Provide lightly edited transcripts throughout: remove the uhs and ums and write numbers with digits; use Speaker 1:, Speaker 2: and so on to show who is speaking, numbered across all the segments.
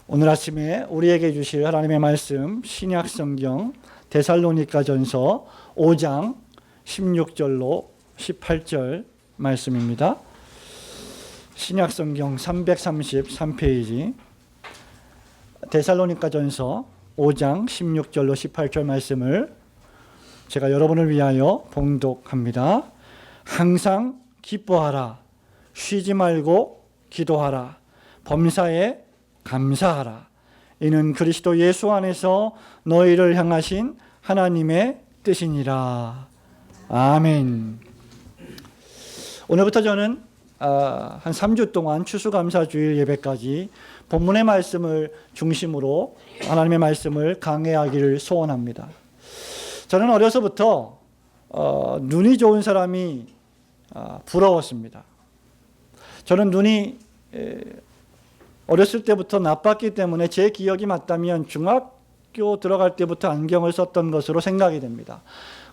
Speaker 1: 오늘 아침에 우리에게 주실 하나님의 말씀 신약성경 데살로니가전서 5장 16절로 18절 말씀입니다. 신약성경 333페이지 데살로니가전서 5장 16절로 18절 말씀을 제가 여러분을 위하여 봉독합니다. 항상 기뻐하라. 쉬지 말고 기도하라. 범사에 감사하라. 이는 그리스도 예수 안에서 너희를 향하신 하나님의 뜻이니라. 아멘. 오늘부터 저는 한 3주 동안 추수감사주일 예배까지 본문의 말씀을 중심으로 하나님의 말씀을 강해하기를 소원합니다. 저는 어려서부터 눈이 좋은 사람이 부러웠습니다. 저는 눈이 어렸을 때부터 나빴기 때문에 제 기억이 맞다면 중학교 들어갈 때부터 안경을 썼던 것으로 생각이 됩니다.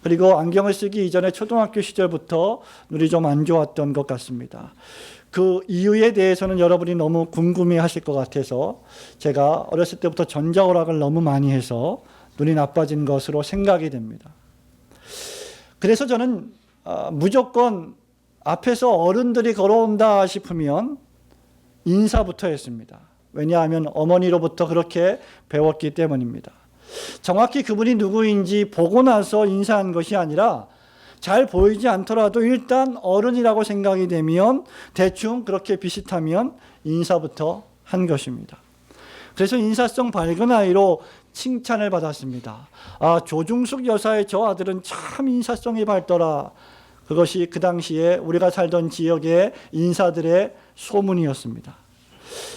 Speaker 1: 그리고 안경을 쓰기 이전에 초등학교 시절부터 눈이 좀 안 좋았던 것 같습니다. 그 이유에 대해서는 여러분이 너무 궁금해 하실 것 같아서 제가 어렸을 때부터 전자오락을 너무 많이 해서 눈이 나빠진 것으로 생각이 됩니다. 그래서 저는 무조건 앞에서 어른들이 걸어온다 싶으면 인사부터 했습니다. 왜냐하면 어머니로부터 그렇게 배웠기 때문입니다. 정확히 그분이 누구인지 보고 나서 인사한 것이 아니라 잘 보이지 않더라도 일단 어른이라고 생각이 되면 대충 그렇게 비슷하면 인사부터 한 것입니다. 그래서 인사성 밝은 아이로 칭찬을 받았습니다. 조중숙 여사의 저 아들은 참 인사성이 밝더라. 그것이 그 당시에 우리가 살던 지역의 인사들의 소문이었습니다.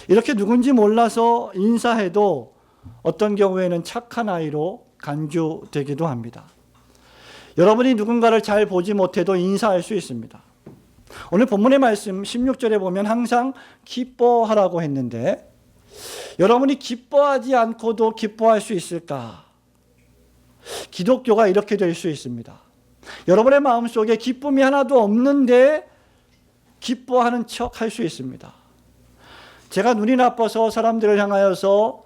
Speaker 1: 이렇게 누군지 몰라서 인사해도 어떤 경우에는 착한 아이로 간주되기도 합니다. 여러분이 누군가를 잘 보지 못해도 인사할 수 있습니다. 오늘 본문의 말씀 16절에 보면 항상 기뻐하라고 했는데 여러분이 기뻐하지 않고도 기뻐할 수 있을까? 기독교가 이렇게 될 수 있습니다. 여러분의 마음속에 기쁨이 하나도 없는데 기뻐하는 척 할 수 있습니다. 제가 눈이 나빠서 사람들을 향하여서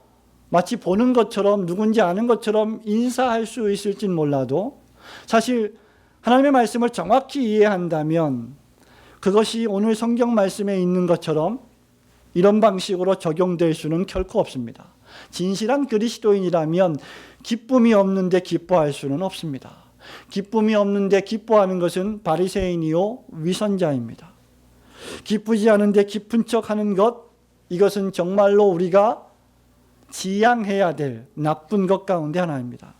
Speaker 1: 마치 보는 것처럼 누군지 아는 것처럼 인사할 수 있을진 몰라도 사실 하나님의 말씀을 정확히 이해한다면 그것이 오늘 성경 말씀에 있는 것처럼 이런 방식으로 적용될 수는 결코 없습니다. 진실한 그리스도인이라면 기쁨이 없는데 기뻐할 수는 없습니다. 기쁨이 없는데 기뻐하는 것은 바리새인이요 위선자입니다. 기쁘지 않은데 기쁜 척하는 것, 이것은 정말로 우리가 지양해야 될 나쁜 것 가운데 하나입니다.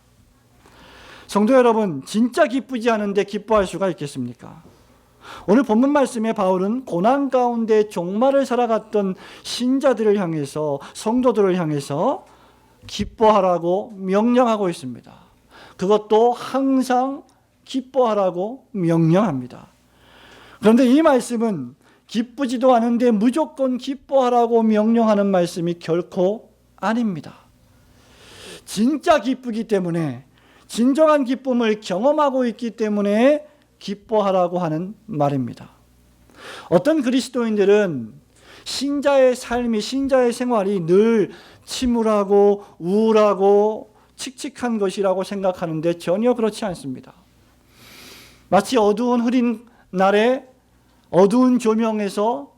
Speaker 1: 성도 여러분, 진짜 기쁘지 않은데 기뻐할 수가 있겠습니까? 오늘 본문 말씀에 바울은 고난 가운데 종말을 살아갔던 신자들을 향해서, 성도들을 향해서 기뻐하라고 명령하고 있습니다. 그것도 항상 기뻐하라고 명령합니다. 그런데 이 말씀은 기쁘지도 않은데 무조건 기뻐하라고 명령하는 말씀이 결코 아닙니다. 진짜 기쁘기 때문에, 진정한 기쁨을 경험하고 있기 때문에 기뻐하라고 하는 말입니다. 어떤 그리스도인들은 신자의 삶이, 신자의 생활이 늘 침울하고 우울하고 칙칙한 것이라고 생각하는데 전혀 그렇지 않습니다. 마치 어두운 흐린 날에 어두운 조명에서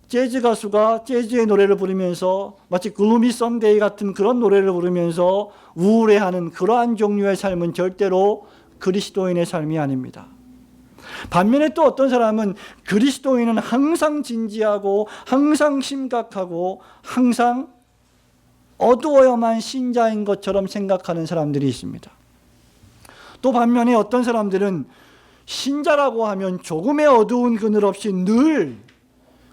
Speaker 1: 재즈 가수가 재즈의 노래를 부르면서 마치 글루미 썬데이 같은 그런 노래를 부르면서 우울해하는 그러한 종류의 삶은 절대로 그리스도인의 삶이 아닙니다. 반면에 또 어떤 사람은 그리스도인은 항상 진지하고 항상 심각하고 항상 어두워야만 신자인 것처럼 생각하는 사람들이 있습니다. 또 반면에 어떤 사람들은 신자라고 하면 조금의 어두운 그늘 없이 늘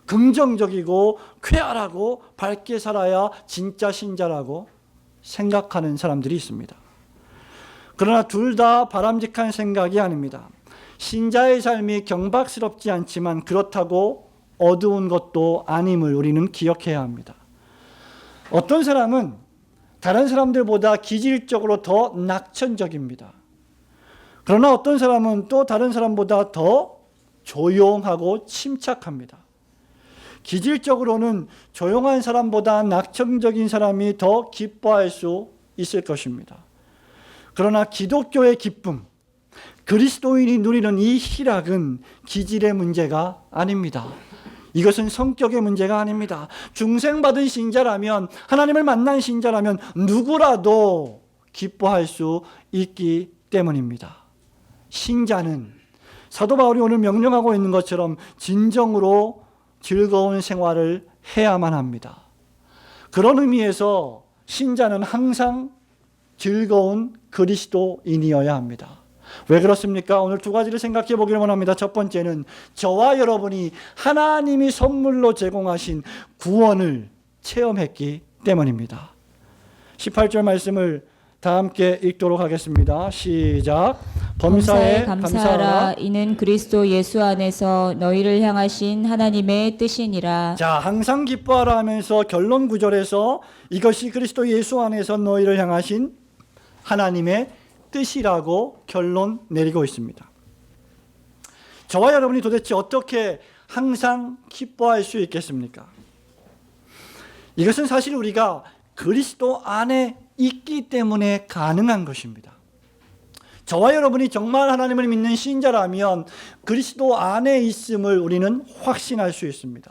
Speaker 1: 긍정적이고 쾌활하고 밝게 살아야 진짜 신자라고 생각하는 사람들이 있습니다. 그러나 둘 다 바람직한 생각이 아닙니다. 신자의 삶이 경박스럽지 않지만 그렇다고 어두운 것도 아님을 우리는 기억해야 합니다. 어떤 사람은 다른 사람들보다 기질적으로 더 낙천적입니다. 그러나 어떤 사람은 또 다른 사람보다 더 조용하고 침착합니다. 기질적으로는 조용한 사람보다 낙천적인 사람이 더 기뻐할 수 있을 것입니다. 그러나 기독교의 기쁨, 그리스도인이 누리는 이 희락은 기질의 문제가 아닙니다. 이것은 성격의 문제가 아닙니다. 중생받은 신자라면, 하나님을 만난 신자라면 누구라도 기뻐할 수 있기 때문입니다. 신자는 사도 바울이 오늘 명령하고 있는 것처럼 진정으로 즐거운 생활을 해야만 합니다. 그런 의미에서 신자는 항상 즐거운 그리스도인이어야 합니다. 왜 그렇습니까? 오늘 두 가지를 생각해 보기를 원합니다. 첫 번째는 저와 여러분이 하나님이 선물로 제공하신 구원을 체험했기 때문입니다. 18절 말씀을 다 함께 읽도록 하겠습니다. 시작. 범사에 감사하라.
Speaker 2: 이는 그리스도 예수 안에서 너희를 향하신 하나님의 뜻이니라.
Speaker 1: 자, 항상 기뻐하라 하면서 결론 구절에서 이것이 그리스도 예수 안에서 너희를 향하신 하나님의 뜻이라고 결론 내리고 있습니다. 저와 여러분이 도대체 어떻게 항상 기뻐할 수 있겠습니까? 이것은 사실 우리가 그리스도 안에 있기 때문에 가능한 것입니다. 저와 여러분이 정말 하나님을 믿는 신자라면 그리스도 안에 있음을 우리는 확신할 수 있습니다.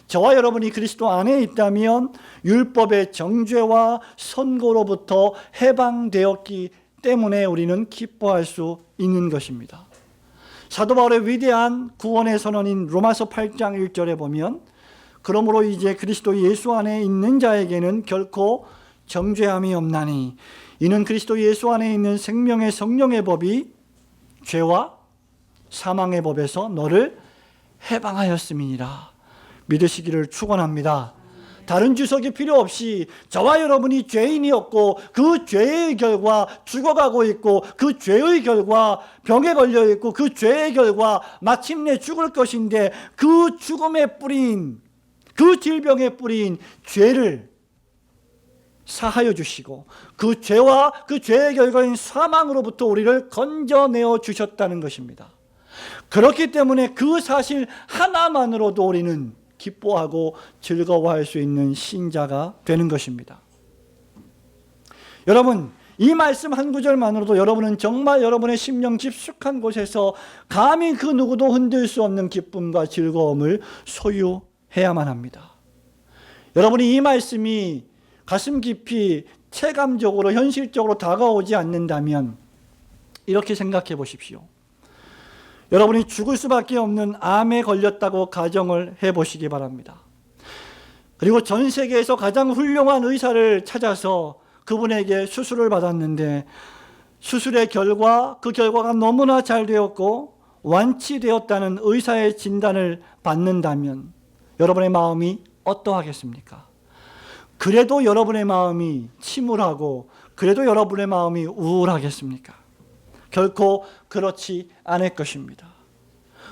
Speaker 1: 저와 여러분이 그리스도 안에 있다면 율법의 정죄와 선고로부터 해방되었기 때문에 우리는 기뻐할 수 있는 것입니다. 사도 바울의 위대한 구원의 선언인 로마서 8장 1절에 보면 그러므로 이제 그리스도 예수 안에 있는 자에게는 결코 정죄함이 없나니 이는 그리스도 예수 안에 있는 생명의 성령의 법이 죄와 사망의 법에서 너를 해방하였음이니라. 믿으시기를 축원합니다. 다른 주석이 필요 없이 저와 여러분이 죄인이었고 그 죄의 결과 죽어가고 있고 그 죄의 결과 병에 걸려 있고 그 죄의 결과 마침내 죽을 것인데 그 죽음의 뿌리인 그 질병의 뿌리인 죄를 사하여 주시고 그 죄와 그 죄의 결과인 사망으로부터 우리를 건져내어 주셨다는 것입니다. 그렇기 때문에 그 사실 하나만으로도 우리는 기뻐하고 즐거워할 수 있는 신자가 되는 것입니다. 여러분, 이 말씀 한 구절만으로도 여러분은 정말 여러분의 심령 깊숙한 곳에서 감히 그 누구도 흔들 수 없는 기쁨과 즐거움을 소유해야만 합니다. 여러분이 이 말씀이 가슴 깊이 체감적으로 현실적으로 다가오지 않는다면 이렇게 생각해 보십시오. 여러분이 죽을 수밖에 없는 암에 걸렸다고 가정을 해보시기 바랍니다. 그리고 전 세계에서 가장 훌륭한 의사를 찾아서 그분에게 수술을 받았는데 수술의 결과, 그 결과가 너무나 잘 되었고 완치되었다는 의사의 진단을 받는다면 여러분의 마음이 어떠하겠습니까? 그래도 여러분의 마음이 침울하고 그래도 여러분의 마음이 우울하겠습니까? 결코 그렇지 않을 것입니다.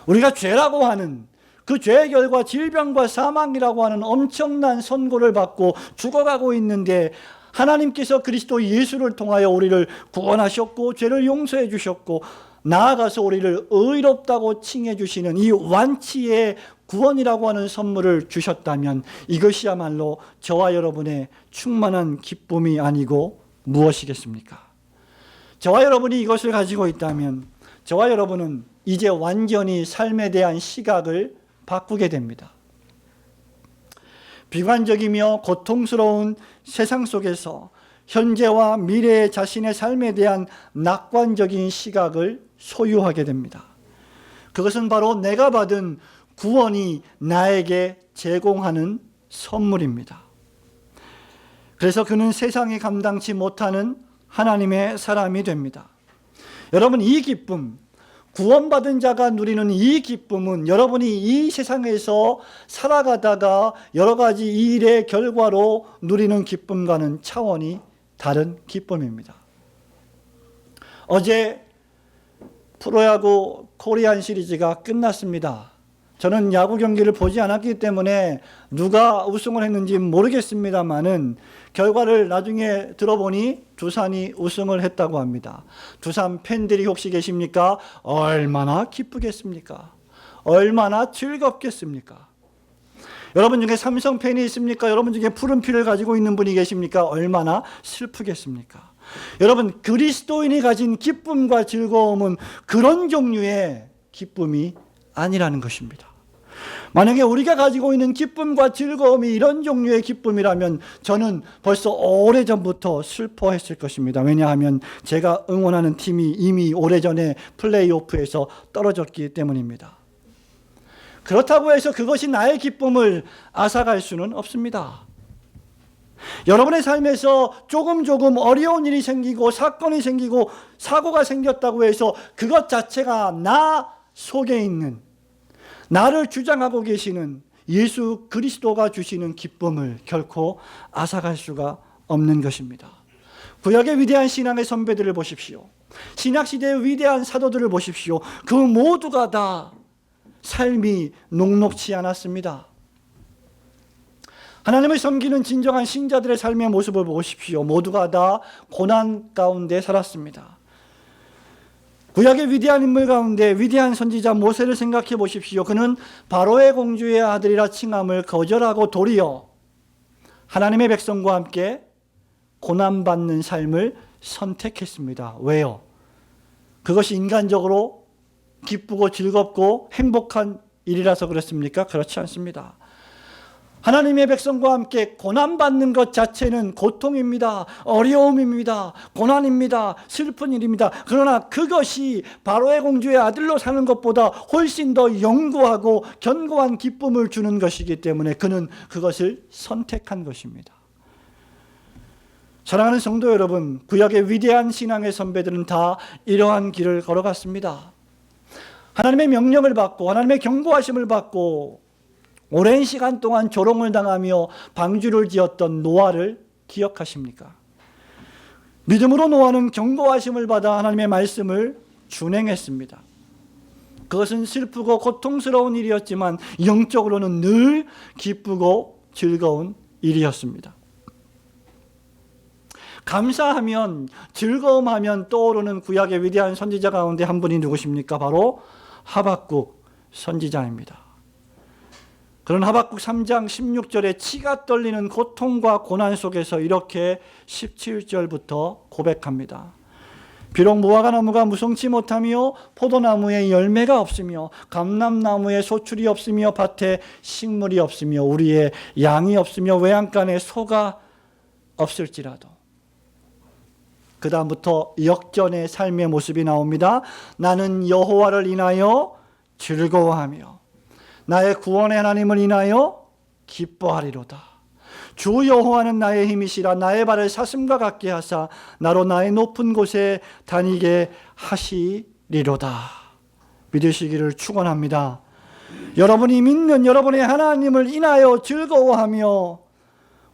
Speaker 1: 우리가 죄라고 하는 그 죄의 결과 질병과 사망이라고 하는 엄청난 선고를 받고 죽어가고 있는데 하나님께서 그리스도 예수를 통하여 우리를 구원하셨고 죄를 용서해 주셨고 나아가서 우리를 의롭다고 칭해 주시는 이 완치의 구원이라고 하는 선물을 주셨다면 이것이야말로 저와 여러분의 충만한 기쁨이 아니고 무엇이겠습니까? 저와 여러분이 이것을 가지고 있다면 저와 여러분은 이제 완전히 삶에 대한 시각을 바꾸게 됩니다. 비관적이며 고통스러운 세상 속에서 현재와 미래의 자신의 삶에 대한 낙관적인 시각을 소유하게 됩니다. 그것은 바로 내가 받은 구원이 나에게 제공하는 선물입니다. 그래서 그는 세상이 감당치 못하는 하나님의 사람이 됩니다. 여러분, 이 기쁨, 구원받은 자가 누리는 이 기쁨은 여러분이 이 세상에서 살아가다가 여러 가지 일의 결과로 누리는 기쁨과는 차원이 다른 기쁨입니다. 어제 프로야구 코리안 시리즈가 끝났습니다. 저는 야구 경기를 보지 않았기 때문에 누가 우승을 했는지 모르겠습니다만은 결과를 나중에 들어보니 두산이 우승을 했다고 합니다. 두산 팬들이 혹시 계십니까? 얼마나 기쁘겠습니까? 얼마나 즐겁겠습니까? 여러분 중에 삼성 팬이 있습니까? 여러분 중에 푸른 피를 가지고 있는 분이 계십니까? 얼마나 슬프겠습니까? 여러분, 그리스도인이 가진 기쁨과 즐거움은 그런 종류의 기쁨이 아니라는 것입니다. 만약에 우리가 가지고 있는 기쁨과 즐거움이 이런 종류의 기쁨이라면 저는 벌써 오래전부터 슬퍼했을 것입니다. 왜냐하면 제가 응원하는 팀이 이미 오래전에 플레이오프에서 떨어졌기 때문입니다. 그렇다고 해서 그것이 나의 기쁨을 앗아갈 수는 없습니다. 여러분의 삶에서 조금 어려운 일이 생기고 사건이 생기고 사고가 생겼다고 해서 그것 자체가 나 속에 있는, 나를 주장하고 계시는 예수 그리스도가 주시는 기쁨을 결코 앗아갈 수가 없는 것입니다. 구약의 위대한 신앙의 선배들을 보십시오. 신약시대의 위대한 사도들을 보십시오. 그 모두가 다 삶이 녹록지 않았습니다. 하나님을 섬기는 진정한 신자들의 삶의 모습을 보십시오. 모두가 다 고난 가운데 살았습니다. 구약의 위대한 인물 가운데 위대한 선지자 모세를 생각해 보십시오. 그는 바로의 공주의 아들이라 칭함을 거절하고 도리어 하나님의 백성과 함께 고난받는 삶을 선택했습니다. 왜요? 그것이 인간적으로 기쁘고 즐겁고 행복한 일이라서 그렇습니까? 그렇지 않습니다. 하나님의 백성과 함께 고난받는 것 자체는 고통입니다. 어려움입니다. 고난입니다. 슬픈 일입니다. 그러나 그것이 바로의 공주의 아들로 사는 것보다 훨씬 더 영구하고 견고한 기쁨을 주는 것이기 때문에 그는 그것을 선택한 것입니다. 사랑하는 성도 여러분, 구약의 위대한 신앙의 선배들은 다 이러한 길을 걸어갔습니다. 하나님의 명령을 받고 하나님의 경고하심을 받고 오랜 시간 동안 조롱을 당하며 방주를 지었던 노아를 기억하십니까? 믿음으로 노아는 경고하심을 받아 하나님의 말씀을 준행했습니다. 그것은 슬프고 고통스러운 일이었지만 영적으로는 늘 기쁘고 즐거운 일이었습니다. 감사하면, 즐거움하면 떠오르는 구약의 위대한 선지자 가운데 한 분이 누구십니까? 바로 하박국 선지자입니다. 그런 하박국 3장 16절에 치가 떨리는 고통과 고난 속에서 이렇게 17절부터 고백합니다. 비록 무화과 나무가 무성치 못하며 포도나무에 열매가 없으며 감람나무에 소출이 없으며 밭에 식물이 없으며 우리의 양이 없으며 외양간에 소가 없을지라도. 그 다음부터 역전의 삶의 모습이 나옵니다. 나는 여호와를 인하여 즐거워하며 나의 구원의 하나님을 인하여 기뻐하리로다. 주 여호와는 나의 힘이시라. 나의 발을 사슴과 같게 하사 나로 나의 높은 곳에 다니게 하시리로다. 믿으시기를 축원합니다. 여러분이 믿는 여러분의 하나님을 인하여 즐거워하며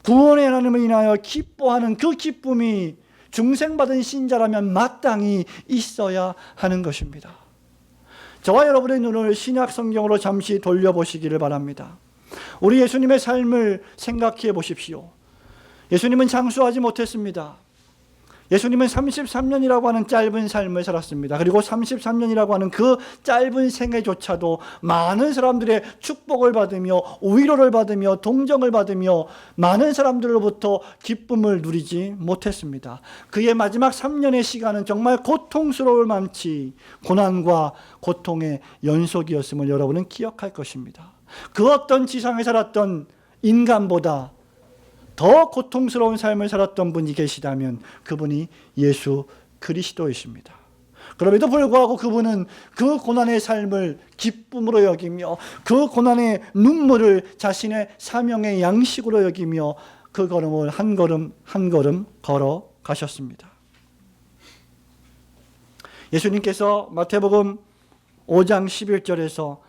Speaker 1: 구원의 하나님을 인하여 기뻐하는 그 기쁨이 중생받은 신자라면 마땅히 있어야 하는 것입니다. 저와 여러분의 눈을 신약 성경으로 잠시 돌려보시기를 바랍니다. 우리 예수님의 삶을 생각해 보십시오. 예수님은 장수하지 못했습니다. 예수님은 33년이라고 하는 짧은 삶을 살았습니다. 그리고 33년이라고 하는 그 짧은 생애조차도 많은 사람들의 축복을 받으며 위로를 받으며 동정을 받으며 많은 사람들로부터 기쁨을 누리지 못했습니다. 그의 마지막 3년의 시간은 정말 고통스러울 만치 고난과 고통의 연속이었음을 여러분은 기억할 것입니다. 그 어떤 지상에 살았던 인간보다 더 고통스러운 삶을 살았던 분이 계시다면 그분이 예수 그리스도이십니다. 그럼에도 불구하고 그분은 그 고난의 삶을 기쁨으로 여기며 그 고난의 눈물을 자신의 사명의 양식으로 여기며 그 걸음을 한 걸음 한 걸음 걸어 가셨습니다. 예수님께서 마태복음 5장 11절에서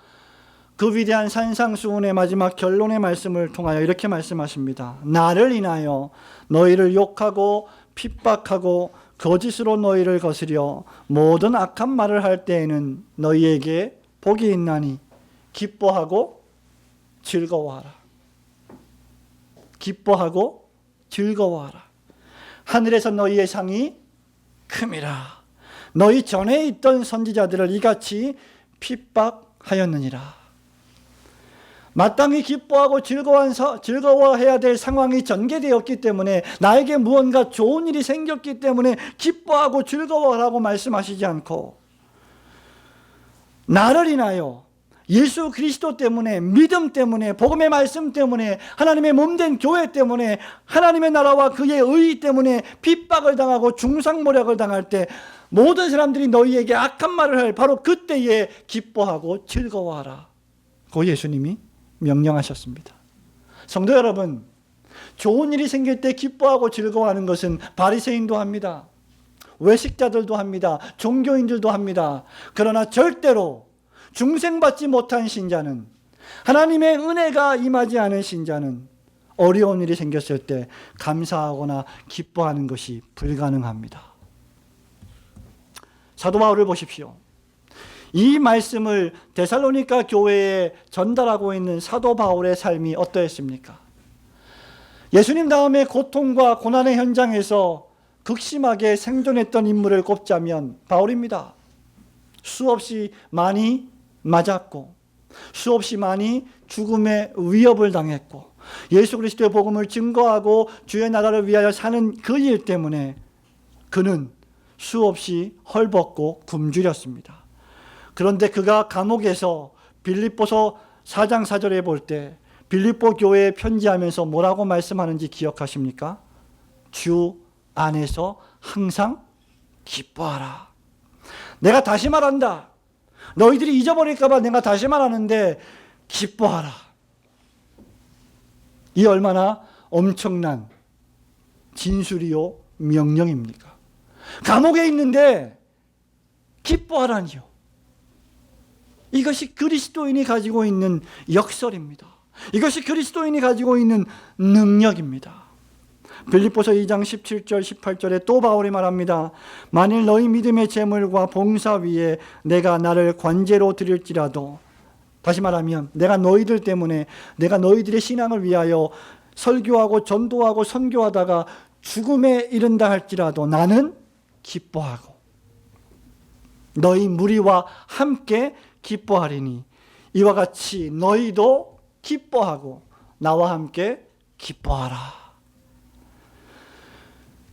Speaker 1: 그 위대한 산상수훈의 마지막 결론의 말씀을 통하여 이렇게 말씀하십니다. 나를 인하여 너희를 욕하고 핍박하고 거짓으로 너희를 거스려 모든 악한 말을 할 때에는 너희에게 복이 있나니 기뻐하고 즐거워하라. 기뻐하고 즐거워하라. 하늘에서 너희의 상이 큼이라. 너희 전에 있던 선지자들을 이같이 핍박하였느니라. 마땅히 기뻐하고 즐거워해야 될 상황이 전개되었기 때문에, 나에게 무언가 좋은 일이 생겼기 때문에 기뻐하고 즐거워하라고 말씀하시지 않고, 나를 인하여 예수 그리스도 때문에, 믿음 때문에, 복음의 말씀 때문에, 하나님의 몸된 교회 때문에, 하나님의 나라와 그의 의 때문에 핍박을 당하고 중상모략을 당할 때 모든 사람들이 너희에게 악한 말을 할 바로 그때에 기뻐하고 즐거워하라 고 예수님이 명령하셨습니다. 성도 여러분, 좋은 일이 생길 때 기뻐하고 즐거워하는 것은 바리새인도 합니다. 외식자들도 합니다. 종교인들도 합니다. 그러나 절대로 중생받지 못한 신자는, 하나님의 은혜가 임하지 않은 신자는 어려운 일이 생겼을 때 감사하거나 기뻐하는 것이 불가능합니다. 사도 바울을 보십시오. 이 말씀을 데살로니가 교회에 전달하고 있는 사도 바울의 삶이 어떠했습니까? 예수님 다음에 고통과 고난의 현장에서 극심하게 생존했던 인물을 꼽자면 바울입니다. 수없이 많이 맞았고, 수없이 많이 죽음의 위협을 당했고, 예수 그리스도의 복음을 증거하고 주의 나라를 위하여 사는 그 일 때문에 그는 수없이 헐벗고 굶주렸습니다. 그런데 그가 감옥에서 빌립보서 4장 4절에 볼 때 빌립보 교회에 편지하면서 뭐라고 말씀하는지 기억하십니까? 주 안에서 항상 기뻐하라. 내가 다시 말한다. 너희들이 잊어버릴까 봐 내가 다시 말하는데 기뻐하라. 이 얼마나 엄청난 진술이요 명령입니까? 감옥에 있는데 기뻐하라니요. 이것이 그리스도인이 가지고 있는 역설입니다. 이것이 그리스도인이 가지고 있는 능력입니다. 빌립보서 2장 17절 18절에 또 바울이 말합니다. 만일 너희 믿음의 재물과 봉사 위에 내가 나를 관제로 드릴지라도, 다시 말하면 내가 너희들 때문에, 내가 너희들의 신앙을 위하여 설교하고 전도하고 선교하다가 죽음에 이른다 할지라도 나는 기뻐하고 너희 무리와 함께 기뻐하리니 이와 같이 너희도 기뻐하고 나와 함께 기뻐하라.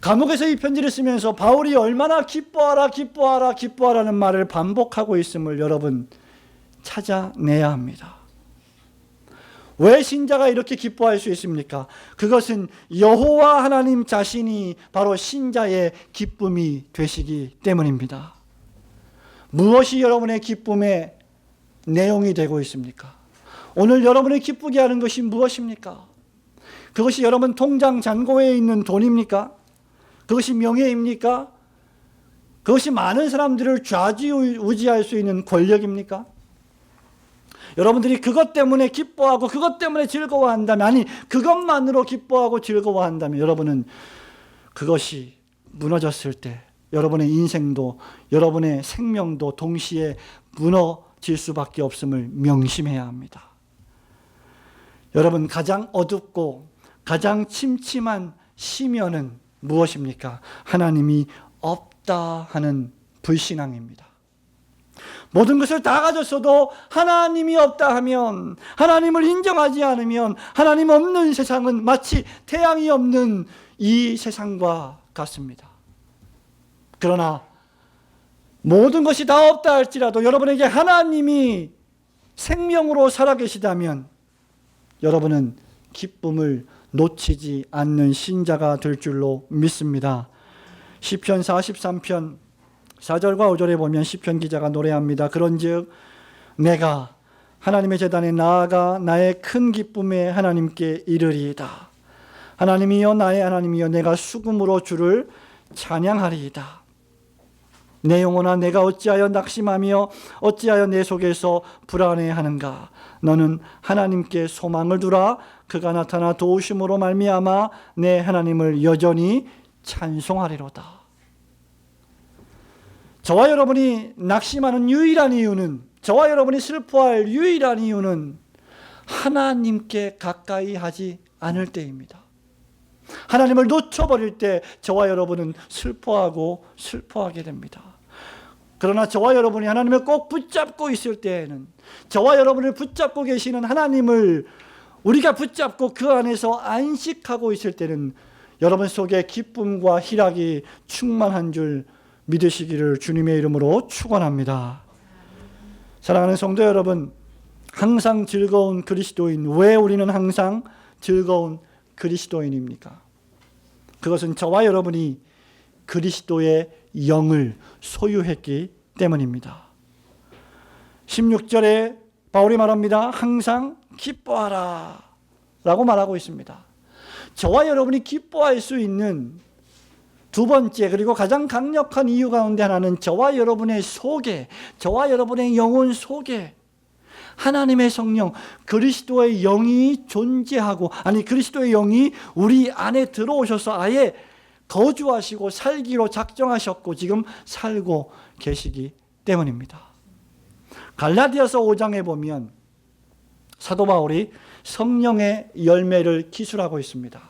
Speaker 1: 감옥에서 이 편지를 쓰면서 바울이 얼마나 기뻐하라 기뻐하라 기뻐하라는 말을 반복하고 있음을 여러분 찾아내야 합니다. 왜 신자가 이렇게 기뻐할 수 있습니까? 그것은 여호와 하나님 자신이 바로 신자의 기쁨이 되시기 때문입니다. 무엇이 여러분의 기쁨의 내용이 되고 있습니까? 오늘 여러분을 기쁘게 하는 것이 무엇입니까? 그것이 여러분 통장 잔고에 있는 돈입니까? 그것이 명예입니까? 그것이 많은 사람들을 좌지우지할 수 있는 권력입니까? 여러분들이 그것 때문에 기뻐하고 그것 때문에 즐거워한다면, 아니 그것만으로 기뻐하고 즐거워한다면 여러분은 그것이 무너졌을 때 여러분의 인생도 여러분의 생명도 동시에 무너질 수밖에 없음을 명심해야 합니다. 여러분, 가장 어둡고 가장 침침한 시면은 무엇입니까? 하나님이 없다 하는 불신앙입니다. 모든 것을 다 가졌어도 하나님이 없다 하면, 하나님을 인정하지 않으면 하나님 없는 세상은 마치 태양이 없는 이 세상과 같습니다. 그러나 모든 것이 다 없다 할지라도 여러분에게 하나님이 생명으로 살아계시다면 여러분은 기쁨을 놓치지 않는 신자가 될 줄로 믿습니다. 시편 43편 4절과 5절에 보면 시편 기자가 노래합니다. 그런즉 내가 하나님의 제단에 나아가 나의 큰 기쁨에 하나님께 이르리이다. 하나님이여 나의 하나님이여 내가 수금으로 주를 찬양하리이다. 내 영혼아 내가 어찌하여 낙심하며 어찌하여 내 속에서 불안해하는가. 너는 하나님께 소망을 두라. 그가 나타나 도우심으로 말미암아 내 하나님을 여전히 찬송하리로다. 저와 여러분이 낙심하는 유일한 이유는, 저와 여러분이 슬퍼할 유일한 이유는 하나님께 가까이 하지 않을 때입니다. 하나님을 놓쳐버릴 때 저와 여러분은 슬퍼하게 됩니다. 그러나 저와 여러분이 하나님을 꼭 붙잡고 있을 때에는, 저와 여러분을 붙잡고 계시는 하나님을 우리가 붙잡고 그 안에서 안식하고 있을 때는 여러분 속에 기쁨과 희락이 충만한 줄 믿으시기를 주님의 이름으로 축원합니다. 사랑하는 성도 여러분, 항상 즐거운 그리스도인, 왜 우리는 항상 즐거운 그리스도인입니까? 그것은 저와 여러분이 그리스도의 영을 소유했기 때문입니다. 16절에 바울이 말합니다. 항상 기뻐하라 라고 말하고 있습니다. 저와 여러분이 기뻐할 수 있는 두 번째, 그리고 가장 강력한 이유 가운데 하나는 저와 여러분의 속에, 저와 여러분의 영혼 속에 하나님의 성령, 그리스도의 영이 존재하고, 아니 그리스도의 영이 우리 안에 들어오셔서 아예 거주하시고 살기로 작정하셨고 지금 살고 계시기 때문입니다. 갈라디아서 5장에 보면 사도 바울이 성령의 열매를 기술하고 있습니다.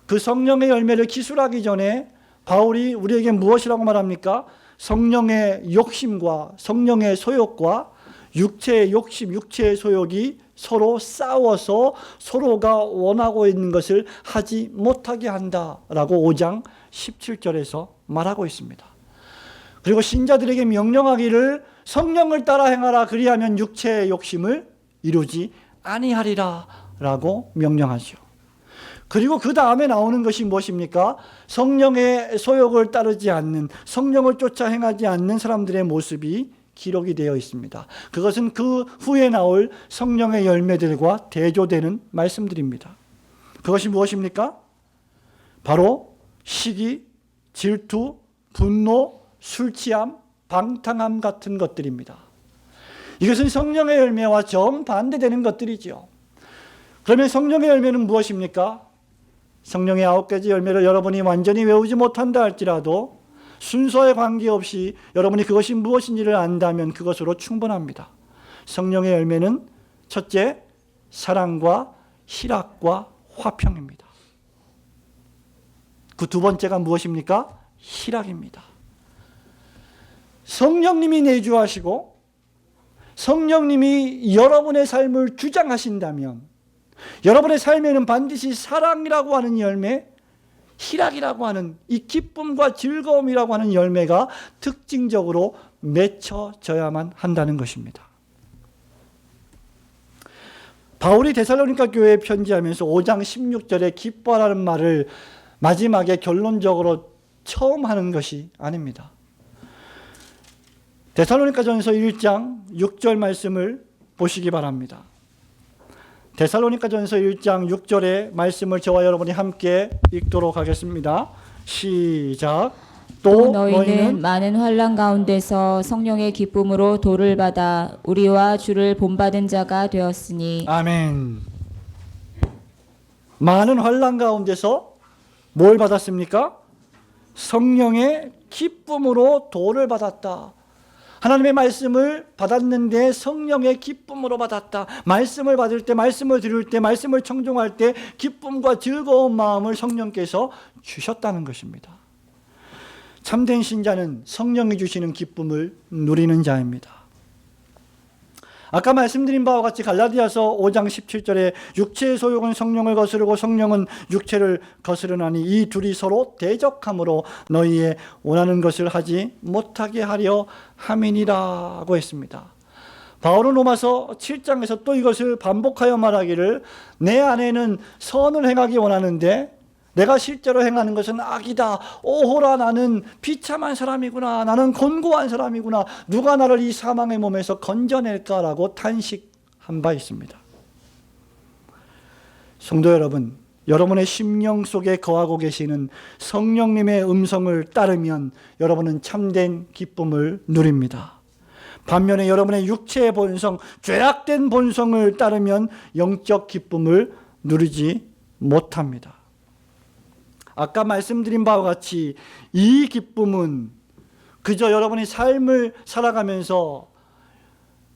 Speaker 1: 그 성령의 열매를 기술하기 전에 바울이 우리에게 무엇이라고 말합니까? 성령의 욕심과 성령의 소욕과 육체의 욕심, 육체의 소욕이 서로 싸워서 서로가 원하고 있는 것을 하지 못하게 한다라고 5장 17절에서 말하고 있습니다. 그리고 신자들에게 명령하기를 성령을 따라 행하라, 그리하면 육체의 욕심을 이루지 아니하리라 라고 명령하죠. 그리고 그 다음에 나오는 것이 무엇입니까? 성령의 소욕을 따르지 않는, 성령을 쫓아 행하지 않는 사람들의 모습이 기록이 되어 있습니다. 그것은 그 후에 나올 성령의 열매들과 대조되는 말씀들입니다. 그것이 무엇입니까? 바로 시기, 질투, 분노, 술취함, 방탕함 같은 것들입니다. 이것은 성령의 열매와 정반대되는 것들이죠. 그러면 성령의 열매는 무엇입니까? 성령의 9가지 열매를 여러분이 완전히 외우지 못한다 할지라도 순서에 관계없이 여러분이 그것이 무엇인지를 안다면 그것으로 충분합니다. 성령의 열매는 첫째, 사랑과 희락과 화평입니다. 그 두 번째가 무엇입니까? 희락입니다. 성령님이 내주하시고 성령님이 여러분의 삶을 주장하신다면 여러분의 삶에는 반드시 사랑이라고 하는 열매, 희락이라고 하는 이 기쁨과 즐거움이라고 하는 열매가 특징적으로 맺혀져야만 한다는 것입니다. 바울이 데살로니가 교회에 편지하면서 5장 16절에 기뻐하라는 말을 마지막에 결론적으로 처음 하는 것이 아닙니다. 데살로니가전서 1장 6절 말씀을 보시기 바랍니다. 데살로니가전서 1장 6절의 말씀을 저와 여러분이 함께 읽도록 하겠습니다. 시작.
Speaker 2: 또 너희는 많은 환난 가운데서 성령의 기쁨으로 도를 받아 우리와 주를 본받은 자가 되었으니.
Speaker 1: 아멘. 많은 환난 가운데서 뭘 받았습니까? 성령의 기쁨으로 도를 받았다. 하나님의 말씀을 받았는데 성령의 기쁨으로 받았다. 말씀을 받을 때, 말씀을 들을 때, 말씀을 청종할 때 기쁨과 즐거운 마음을 성령께서 주셨다는 것입니다. 참된 신자는 성령이 주시는 기쁨을 누리는 자입니다. 아까 말씀드린 바와 같이 갈라디아서 5장 17절에 육체의 소욕은 성령을 거스르고 성령은 육체를 거스르나니 이 둘이 서로 대적함으로 너희의 원하는 것을 하지 못하게 하려 함이니라고 했습니다. 바울은 로마서 7장에서 또 이것을 반복하여 말하기를 내 안에는 선을 행하기 원하는데 내가 실제로 행하는 것은 악이다. 오호라, 나는 비참한 사람이구나. 나는 곤고한 사람이구나. 누가 나를 이 사망의 몸에서 건져낼까라고 탄식한 바 있습니다. 성도 여러분, 여러분의 심령 속에 거하고 계시는 성령님의 음성을 따르면 여러분은 참된 기쁨을 누립니다. 반면에 여러분의 육체의 본성, 죄악된 본성을 따르면 영적 기쁨을 누리지 못합니다. 아까 말씀드린 바와 같이 이 기쁨은 그저 여러분이 삶을 살아가면서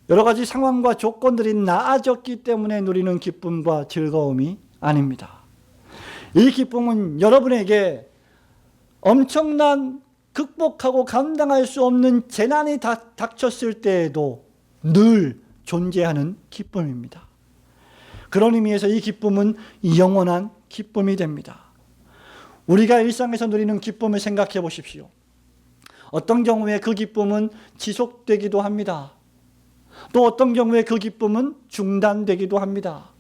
Speaker 1: 여러 가지 상황과 조건들이 나아졌기 때문에 누리는 기쁨과 즐거움이 아닙니다. 이 기쁨은 여러분에게 엄청난 극복하고 감당할 수 없는 재난이 닥쳤을 때에도 늘 존재하는 기쁨입니다. 그런 의미에서 이 기쁨은 영원한 기쁨이 됩니다. 우리가 일상에서 누리는 기쁨을 생각해 보십시오. 어떤 경우에 그 기쁨은 지속되기도 합니다. 또 어떤 경우에 그 기쁨은 중단되기도 합니다.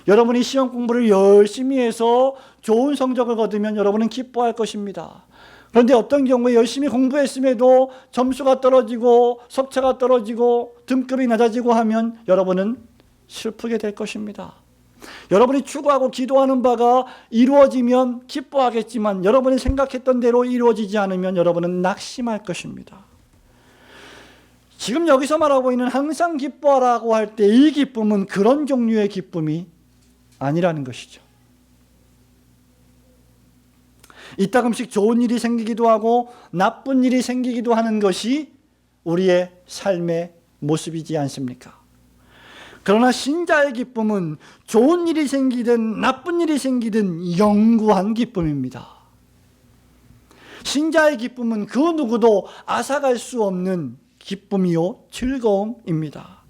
Speaker 1: 여러분이 시험 공부를 열심히 해서 좋은 성적을 거두면 여러분은 기뻐할 것입니다. 그런데 어떤 경우에 열심히 공부했음에도 점수가 떨어지고 석차가 떨어지고 등급이 낮아지고 하면 여러분은 슬프게 될 것입니다. 여러분이 추구하고 기도하는 바가 이루어지면 기뻐하겠지만 여러분이 생각했던 대로 이루어지지 않으면 여러분은 낙심할 것입니다. 지금 여기서 말하고 있는 항상 기뻐하라고 할 때 이 기쁨은 그런 종류의 기쁨이 아니라는 것이죠. 이따금씩 좋은 일이 생기기도 하고 나쁜 일이 생기기도 하는 것이 우리의 삶의 모습이지 않습니까? 그러나 신자의 기쁨은 좋은 일이 생기든 나쁜 일이 생기든 영구한 기쁨입니다. 신자의 기쁨은 그 누구도 앗아갈 수 없는 기쁨이요 즐거움입니다.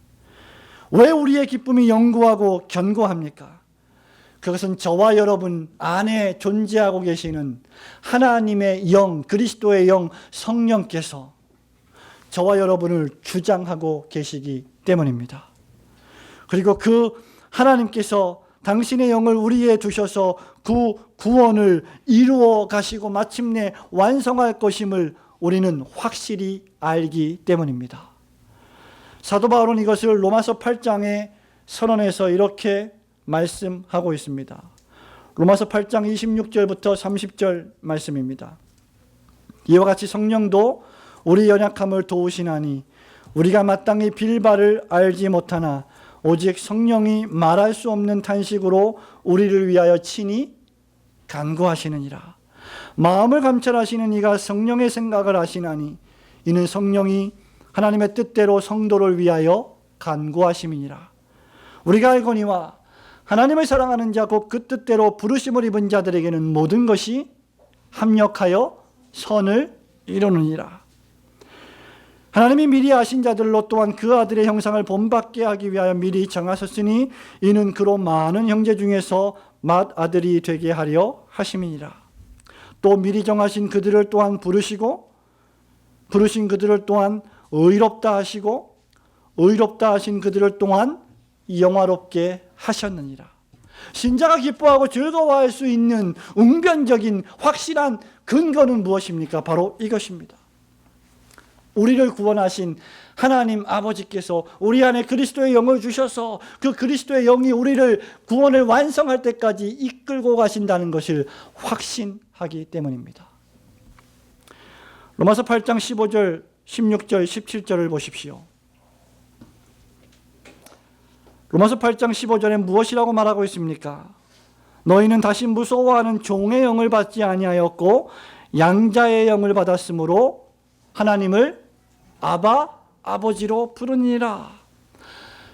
Speaker 1: 왜 우리의 기쁨이 영구하고 견고합니까? 그것은 저와 여러분 안에 존재하고 계시는 하나님의 영, 그리스도의 영, 성령께서 저와 여러분을 주장하고 계시기 때문입니다. 그리고 그 하나님께서 당신의 영을 우리에 두셔서 그 구원을 이루어 가시고 마침내 완성할 것임을 우리는 확실히 알기 때문입니다. 사도 바울은 이것을 로마서 8장의 선언에서 이렇게 말씀하고 있습니다. 로마서 8장 26절부터 30절 말씀입니다. 이와 같이 성령도 우리 연약함을 도우시나니 우리가 마땅히 빌 바를 알지 못하나 오직 성령이 말할 수 없는 탄식으로 우리를 위하여 친히 간구하시느니라. 마음을 감찰하시는 이가 성령의 생각을 아시나니 이는 성령이 하나님의 뜻대로 성도를 위하여 간구하심이니라. 우리가 알거니와 하나님을 사랑하는 자 곧 그 뜻대로 부르심을 입은 자들에게는 모든 것이 합력하여 선을 이루느니라. 하나님이 미리 아신 자들로 또한 그 아들의 형상을 본받게 하기 위하여 미리 정하셨으니 이는 그로 많은 형제 중에서 맏아들이 되게 하려 하심이니라. 또 미리 정하신 그들을 또한 부르시고 부르신 그들을 또한 의롭다 하시고 의롭다 하신 그들을 또한 영화롭게 하셨느니라. 신자가 기뻐하고 즐거워할 수 있는 웅변적인 확실한 근거는 무엇입니까? 바로 이것입니다. 우리를 구원하신 하나님 아버지께서 우리 안에 그리스도의 영을 주셔서 그 그리스도의 영이 우리를 구원을 완성할 때까지 이끌고 가신다는 것을 확신하기 때문입니다. 로마서 8장 15절, 16절, 17절을 보십시오. 로마서 8장 15절에 무엇이라고 말하고 있습니까? 너희는 다시 무서워하는 종의 영을 받지 아니하였고 양자의 영을 받았으므로 하나님을 아바 아버지로 부르니라.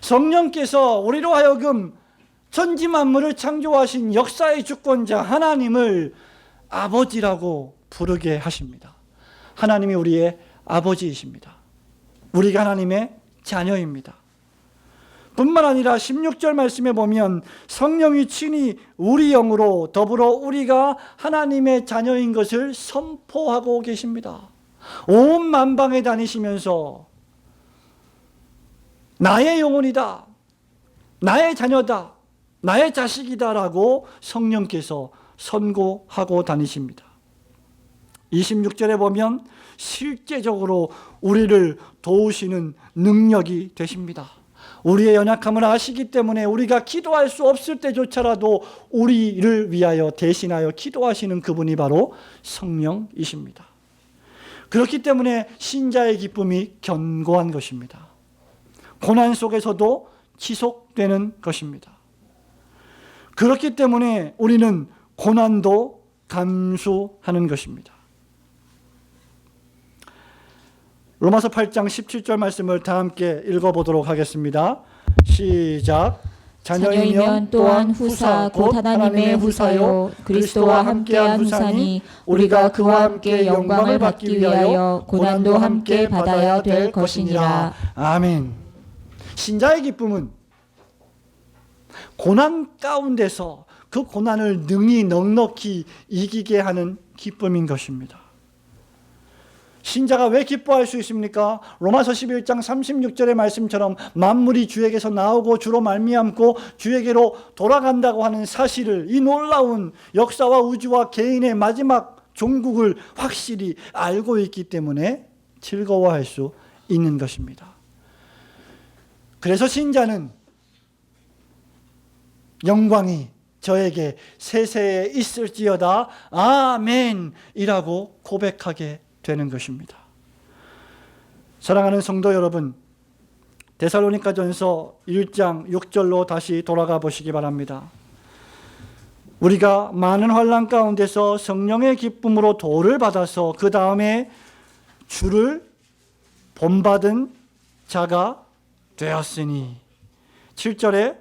Speaker 1: 성령께서 우리로 하여금 천지 만물을 창조하신 역사의 주권자 하나님을 아버지라고 부르게 하십니다. 하나님이 우리의 아버지이십니다. 우리가 하나님의 자녀입니다. 뿐만 아니라 16절 말씀에 보면 성령이 친히 우리 영으로 더불어 우리가 하나님의 자녀인 것을 선포하고 계십니다. 온 만방에 다니시면서 나의 영혼이다, 나의 자녀다, 나의 자식이다라고 성령께서 선고하고 다니십니다. 26절에 보면 실제적으로 우리를 도우시는 능력이 되십니다. 우리의 연약함을 아시기 때문에 우리가 기도할 수 없을 때조차라도 우리를 위하여 대신하여 기도하시는 그분이 바로 성령이십니다. 그렇기 때문에 신자의 기쁨이 견고한 것입니다. 고난 속에서도 지속되는 것입니다. 그렇기 때문에 우리는 고난도 감수하는 것입니다. 로마서 8장 17절 말씀을 다 함께 읽어보도록 하겠습니다. 시작.
Speaker 2: 자녀이면 또한 후사 곧 하나님의 후사요 그리스도와 함께한 후사니 우리가 그와 함께 영광을 받기 위하여 고난도 함께 받아야 될 것이니라.
Speaker 1: 아멘. 신자의 기쁨은 고난 가운데서 그 고난을 능히 넉넉히 이기게 하는 기쁨인 것입니다. 신자가 왜 기뻐할 수 있습니까? 로마서 11장 36절의 말씀처럼 만물이 주에게서 나오고 주로 말미암고 주에게로 돌아간다고 하는 사실을, 이 놀라운 역사와 우주와 개인의 마지막 종국을 확실히 알고 있기 때문에 즐거워할 수 있는 것입니다. 그래서 신자는 영광이 저에게 세세에 있을지어다 아멘이라고 고백하게 되는 것입니다. 사랑하는 성도 여러분, 데살로니가전서 1장 6절로 다시 돌아가 보시기 바랍니다. 우리가 많은 환난 가운데서 성령의 기쁨으로 도를 받아서 그 다음에 주를 본받은 자가 되었으니, 7절에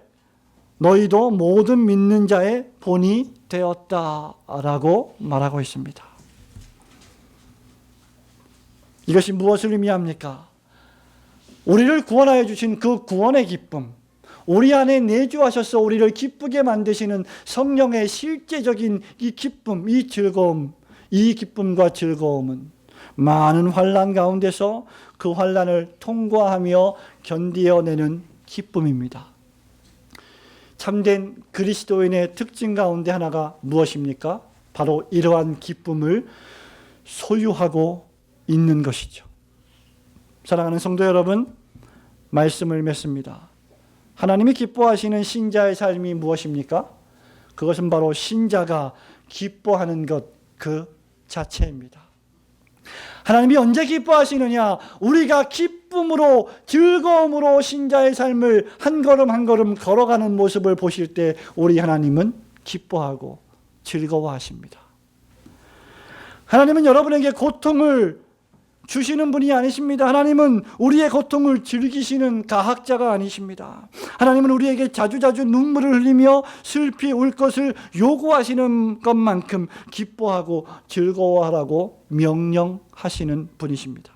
Speaker 1: 너희도 모든 믿는 자의 본이 되었다라고 말하고 있습니다. 이것이 무엇을 의미합니까? 우리를 구원하여 주신 그 구원의 기쁨, 우리 안에 내주하셔서 우리를 기쁘게 만드시는 성령의 실제적인 이 기쁨, 이 즐거움, 이 기쁨과 즐거움은 많은 환난 가운데서 그 환난을 통과하며 견디어내는 기쁨입니다. 참된 그리스도인의 특징 가운데 하나가 무엇입니까? 바로 이러한 기쁨을 소유하고 있는 것이죠. 사랑하는 성도 여러분, 말씀을 맺습니다. 하나님이 기뻐하시는 신자의 삶이 무엇입니까? 그것은 바로 신자가 기뻐하는 것 그 자체입니다. 하나님이 언제 기뻐하시느냐? 우리가 기쁨으로, 즐거움으로 신자의 삶을 한 걸음 한 걸음 걸어가는 모습을 보실 때 우리 하나님은 기뻐하고 즐거워하십니다. 하나님은 여러분에게 고통을 주시는 분이 아니십니다. 하나님은 우리의 고통을 즐기시는 가학자가 아니십니다. 하나님은 우리에게 자주자주 눈물을 흘리며 슬피 울 것을 요구하시는 것만큼 기뻐하고 즐거워하라고 명령하시는 분이십니다.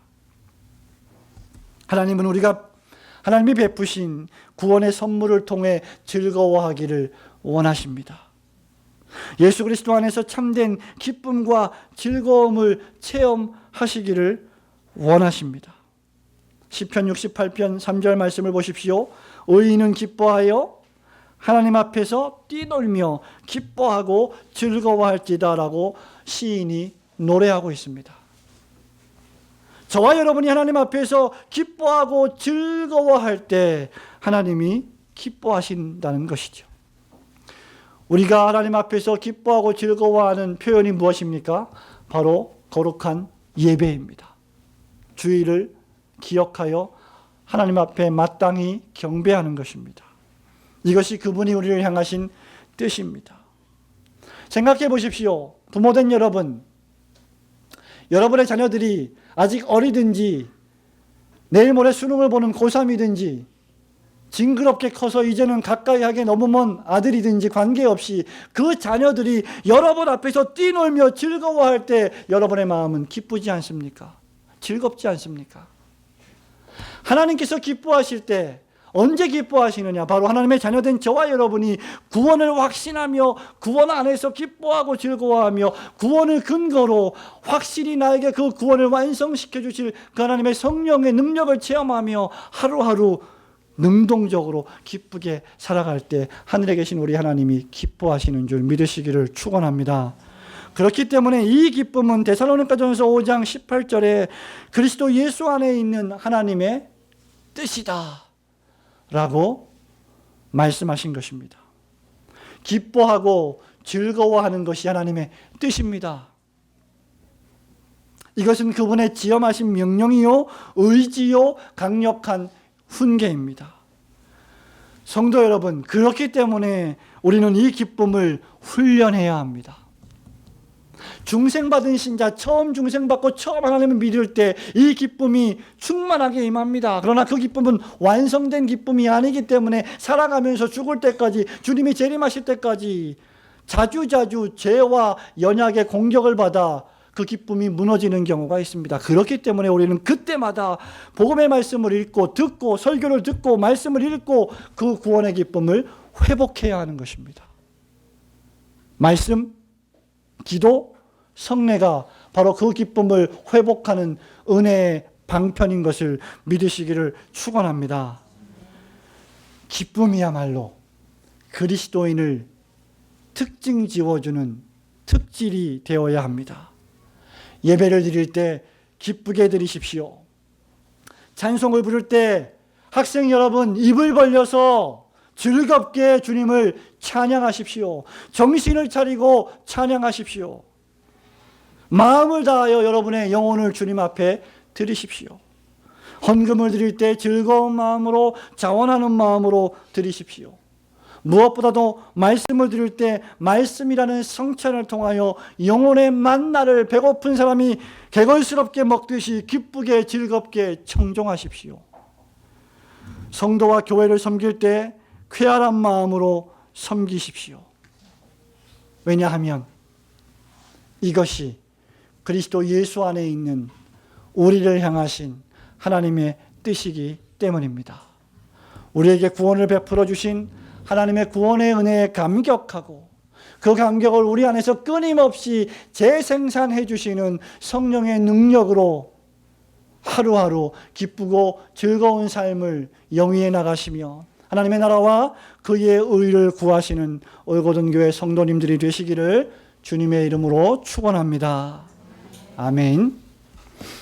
Speaker 1: 하나님은 하나님이 베푸신 구원의 선물을 통해 즐거워하기를 원하십니다. 예수 그리스도 안에서 참된 기쁨과 즐거움을 체험하시기를 원하십니다. 시편 68편 3절 말씀을 보십시오. 의인은 기뻐하여 하나님 앞에서 뛰놀며 기뻐하고 즐거워할지다라고 시인이 노래하고 있습니다. 저와 여러분이 하나님 앞에서 기뻐하고 즐거워할 때 하나님이 기뻐하신다는 것이죠. 우리가 하나님 앞에서 기뻐하고 즐거워하는 표현이 무엇입니까? 바로 거룩한 예배입니다. 주의를 기억하여 하나님 앞에 마땅히 경배하는 것입니다. 이것이 그분이 우리를 향하신 뜻입니다. 생각해 보십시오. 부모된 여러분, 여러분의 자녀들이 아직 어리든지 내일 모레 수능을 보는 고3이든지 징그럽게 커서 이제는 가까이 하기에 너무 먼 아들이든지 관계없이 그 자녀들이 여러분 앞에서 뛰놀며 즐거워할 때 여러분의 마음은 기쁘지 않습니까? 즐겁지 않습니까? 하나님께서 기뻐하실 때 언제 기뻐하시느냐? 바로 하나님의 자녀된 저와 여러분이 구원을 확신하며 구원 안에서 기뻐하고 즐거워하며 구원을 근거로 확실히 나에게 그 구원을 완성시켜 주실 그 하나님의 성령의 능력을 체험하며 하루하루 능동적으로 기쁘게 살아갈 때 하늘에 계신 우리 하나님이 기뻐하시는 줄 믿으시기를 축원합니다. 그렇기 때문에 이 기쁨은 데살로니가전서 5장 18절에 그리스도 예수 안에 있는 하나님의 뜻이다 라고 말씀하신 것입니다. 기뻐하고 즐거워하는 것이 하나님의 뜻입니다. 이것은 그분의 지엄하신 명령이요 의지요 강력한 훈계입니다. 성도 여러분, 그렇기 때문에 우리는 이 기쁨을 훈련해야 합니다. 중생받은 신자, 처음 중생받고 처음 하나님을 믿을 때 이 기쁨이 충만하게 임합니다. 그러나 그 기쁨은 완성된 기쁨이 아니기 때문에 살아가면서 죽을 때까지, 주님이 재림하실 때까지 자주자주 죄와 연약의 공격을 받아 그 기쁨이 무너지는 경우가 있습니다. 그렇기 때문에 우리는 그때마다 복음의 말씀을 읽고 듣고 설교를 듣고 말씀을 읽고 그 구원의 기쁨을 회복해야 하는 것입니다. 말씀, 기도, 성례가 바로 그 기쁨을 회복하는 은혜의 방편인 것을 믿으시기를 축원합니다. 기쁨이야말로 그리스도인을 특징 지어주는 특질이 되어야 합니다. 예배를 드릴 때 기쁘게 드리십시오. 찬송을 부를 때 학생 여러분 입을 벌려서 즐겁게 주님을 찬양하십시오. 정신을 차리고 찬양하십시오. 마음을 다하여 여러분의 영혼을 주님 앞에 드리십시오. 헌금을 드릴 때 즐거운 마음으로, 자원하는 마음으로 드리십시오. 무엇보다도 말씀을 드릴 때 말씀이라는 성찬을 통하여 영혼의 만나를 배고픈 사람이 개걸스럽게 먹듯이 기쁘게 즐겁게 청종하십시오. 성도와 교회를 섬길 때 쾌활한 마음으로 섬기십시오. 왜냐하면 이것이 그리스도 예수 안에 있는 우리를 향하신 하나님의 뜻이기 때문입니다. 우리에게 구원을 베풀어 주신 하나님의 구원의 은혜에 감격하고 그 감격을 우리 안에서 끊임없이 재생산해 주시는 성령의 능력으로 하루하루 기쁘고 즐거운 삶을 영위해 나가시며 하나님의 나라와 그의 의를 구하시는 올고든교회 성도님들이 되시기를 주님의 이름으로 축원합니다. 아멘.